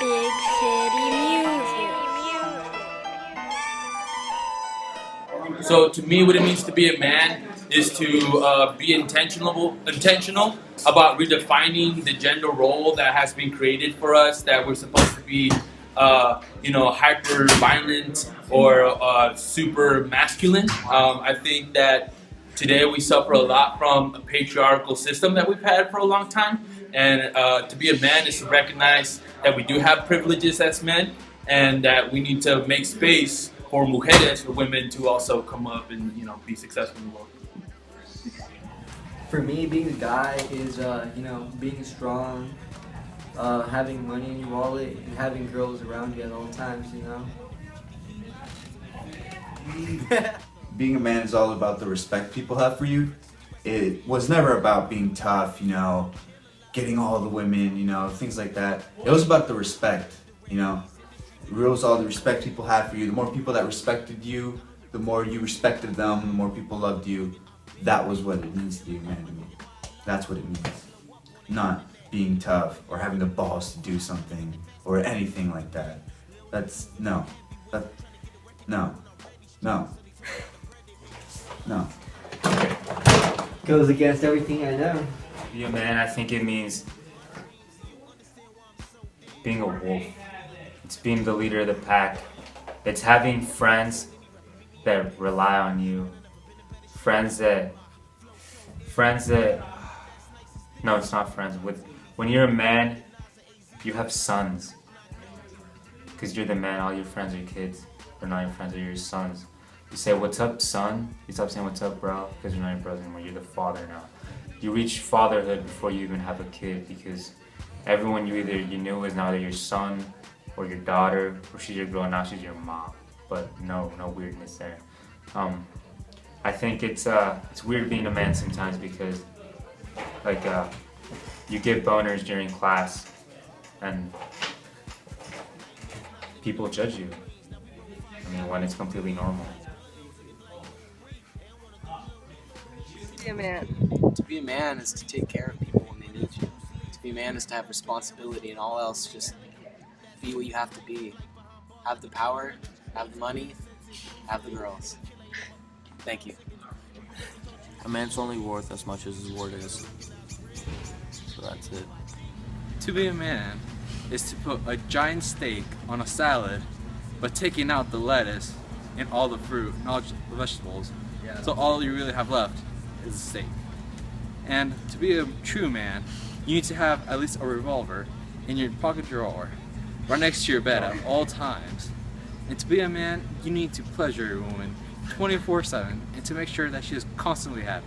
Big City Music. So to me, what it means to be a man is to be intentional about redefining the gender role that has been created for us. That we're supposed to be, hyper violent or super masculine. I think that today we suffer a lot from a patriarchal system that we've had for a long time. And to be a man is to recognize that we do have privileges as men, and that we need to make space for mujeres, for women to also come up and be successful in the world. For me, being a guy is being strong, having money in your wallet, and having girls around you at all times. Being a man is all about the respect people have for you. It was never about being tough, getting all the women, things like that. It was about the respect, It was all the respect people had for you. The more people that respected you, the more you respected them, the more people loved you. That was what it means to be a man to me. That's what it means. Not being tough or having the balls to do something or anything like that. No. Goes against everything I know. Be a man, I think it means being a wolf. It's being the leader of the pack. It's having friends that rely on you. No, it's not friends. When you're a man, you have sons. Because you're the man, all your friends are kids. Or not your friends, are your sons. You say, "What's up, son?" You stop saying, "What's up, bro?" Because you're not your brother anymore, you're the father now. You reach fatherhood before you even have a kid, because everyone you knew is now either your son or your daughter, or she's your girl, now she's your mom. But no weirdness there. I think it's weird being a man sometimes because you get boners during class and people judge you. When it's completely normal. To be a man is to take care of people when they need you. To be a man is to have responsibility, and all else just be what you have to be. Have the power, have the money, have the girls. Thank you. A man's only worth as much as his word is. So that's it. To be a man is to put a giant steak on a salad, but taking out the lettuce and all the fruit and all the vegetables. Yeah. So all you really have left is a steak. And to be a true man, you need to have at least a revolver in your pocket drawer, right next to your bed at all times. And to be a man, you need to pleasure your woman 24/7 and to make sure that she is constantly happy.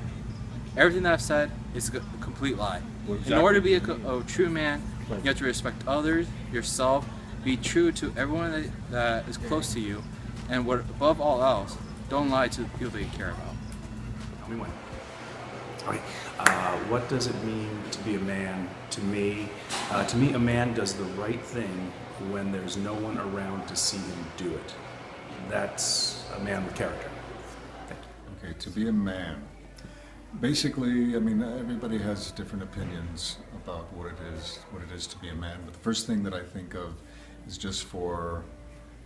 Everything that I've said is a complete lie. In order to be a true man, you have to respect others, yourself, be true to everyone that is close to you, and above all else, don't lie to the people that you care about. We win. Okay. What does it mean to be a man? To me, a man does the right thing when there's no one around to see him do it. That's a man with character. Okay, to be a man. Basically, everybody has different opinions about what it is to be a man. But the first thing that I think of is just for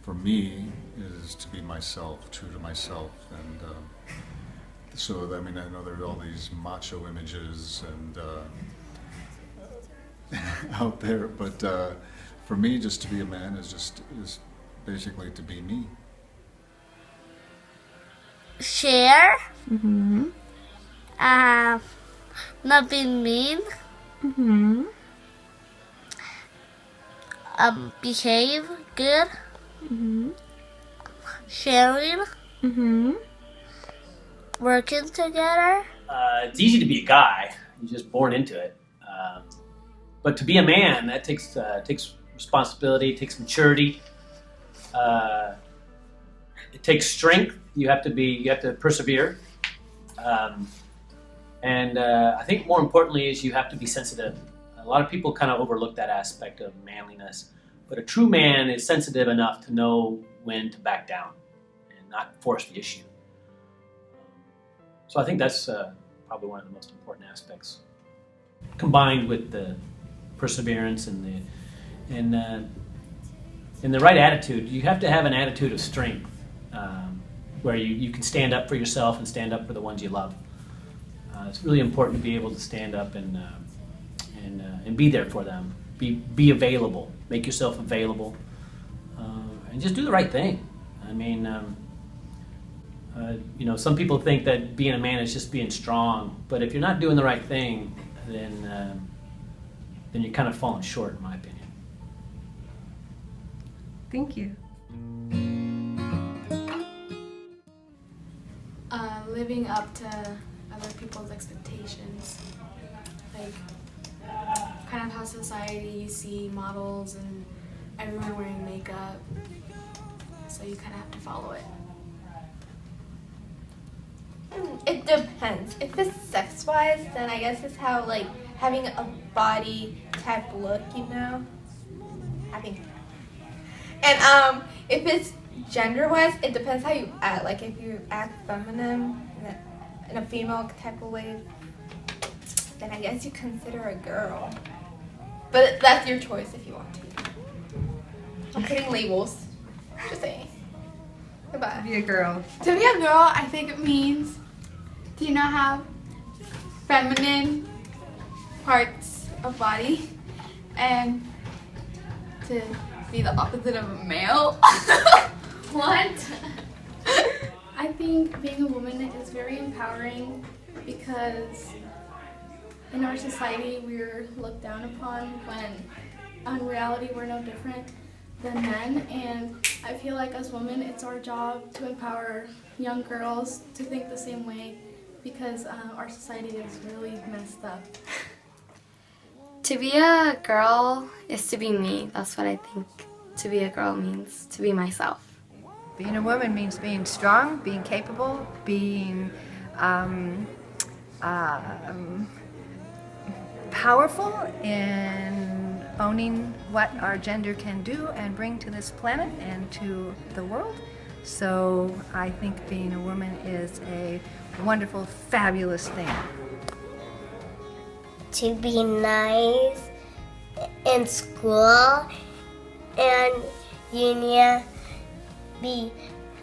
me is to be myself, true to myself, and I know there are all these macho images and out there, but for me, just to be a man is basically to be me. Share. Not being mean. Behave good. Sharing. Working together. It's easy to be a guy. You're just born into it. But to be a man, that takes responsibility, it takes maturity. It takes strength. You have to persevere. And I think more importantly is you have to be sensitive. A lot of people kind of overlook that aspect of manliness. But a true man is sensitive enough to know when to back down and not force the issue. So I think that's probably one of the most important aspects, combined with the perseverance and in the right attitude, you have to have an attitude of strength, where you can stand up for yourself and stand up for the ones you love. It's really important to be able to stand up and be there for them. Be available. Make yourself available, and just do the right thing. I mean, some people think that being a man is just being strong, but if you're not doing the right thing, then you're kind of falling short, in my opinion. Thank you. Living up to other people's expectations. Like, kind of how society, you see models and everyone wearing makeup, so you kind of have to follow it. It depends. If it's sex-wise, then I guess it's how, like, having a body type look, you know? I think. And if it's gender-wise, it depends how you act. Like, if you act feminine in a female type of way, then I guess you consider a girl. But that's your choice if you want to. I'm putting labels. Just saying. Goodbye. Be a girl. To be a girl, I think it means to not have feminine parts of body and to be the opposite of a male. What? I think being a woman is very empowering because in our society we're looked down upon when in reality we're no different than men, and I feel like as women it's our job to empower young girls to think the same way because our society is really messed up. To be a girl is to be me. That's what I think to be a girl means, to be myself. Being a woman means being strong, being capable, being powerful, and owning what our gender can do and bring to this planet and to the world. So I think being a woman is a wonderful, fabulous thing. To be nice in school, and you need to be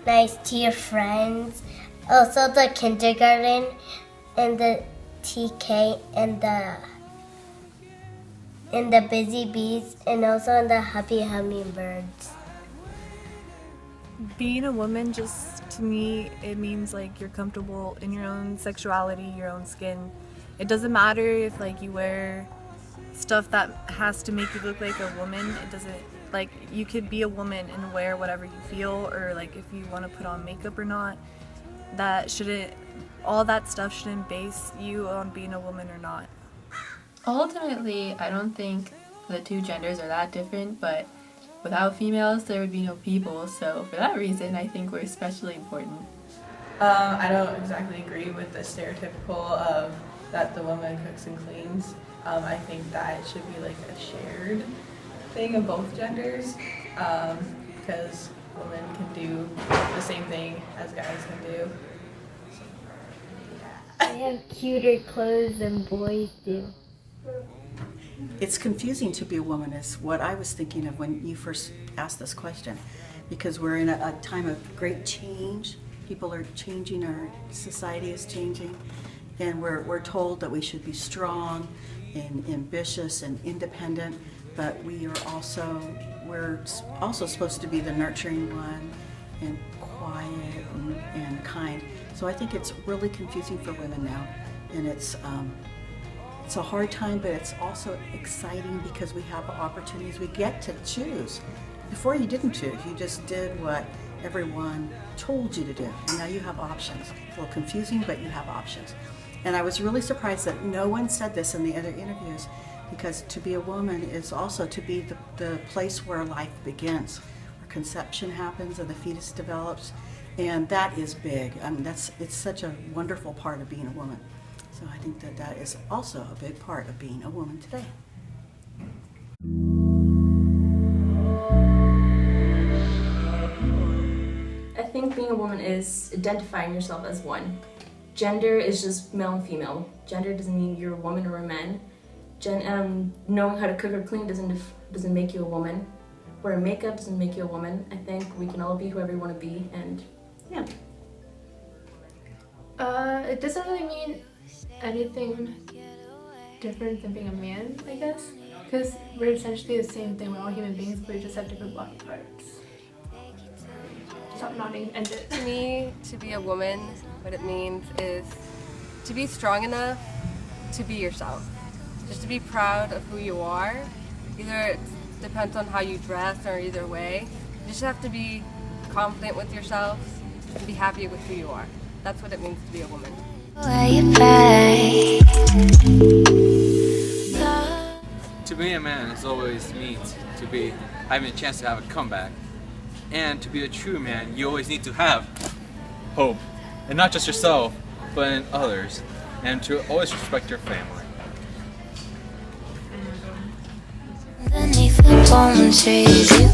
nice to your friends. Also the kindergarten and the TK and the busy bees, and also in the happy hummingbirds. Being a woman, just to me, it means like you're comfortable in your own sexuality, your own skin. It doesn't matter if like you wear stuff that has to make you look like a woman. It doesn't, like, you could be a woman and wear whatever you feel, or like if you want to put on makeup or not. All that stuff shouldn't base you on being a woman or not. Ultimately, I don't think the two genders are that different, but without females, there would be no people, so for that reason, I think we're especially important. I don't exactly agree with the stereotypical of that the woman cooks and cleans. I think that it should be like a shared thing of both genders, because women can do the same thing as guys can do. I have cuter clothes than boys do. It's confusing to be a woman is what I was thinking of when you first asked this question, because we're in a time of great change. People are changing, our society is changing, and we're told that we should be strong and ambitious and independent, but we're also supposed to be the nurturing one and quiet and kind. So I think it's really confusing for women now, and it's a hard time, but it's also exciting because we have opportunities. We get to choose. Before you didn't choose, you just did what everyone told you to do, and now you have options. It's a little confusing, but you have options. And I was really surprised that no one said this in the other interviews, because to be a woman is also to be the place where life begins, where conception happens and the fetus develops, and that is big. I mean, it's such a wonderful part of being a woman. So I think that is also a big part of being a woman today. I think being a woman is identifying yourself as one. Gender is just male and female. Gender doesn't mean you're a woman or a man. Knowing how to cook or clean doesn't make you a woman. wearing makeup doesn't make you a woman. I think we can all be whoever we want to be, and yeah. It doesn't really mean anything different than being a man, I guess. Because we're essentially the same thing. We're all human beings, but we just have different body parts. Stop nodding, end it. To me, to be a woman, what it means is to be strong enough to be yourself. Just to be proud of who you are. Either it depends on how you dress or either way. You just have to be confident with yourself and be happy with who you are. That's what it means to be a woman. To be a man is always means to be having a chance to have a comeback. And to be a true man, you always need to have hope. And not just yourself, but in others. And to always respect your family. Underneath the palm trees, you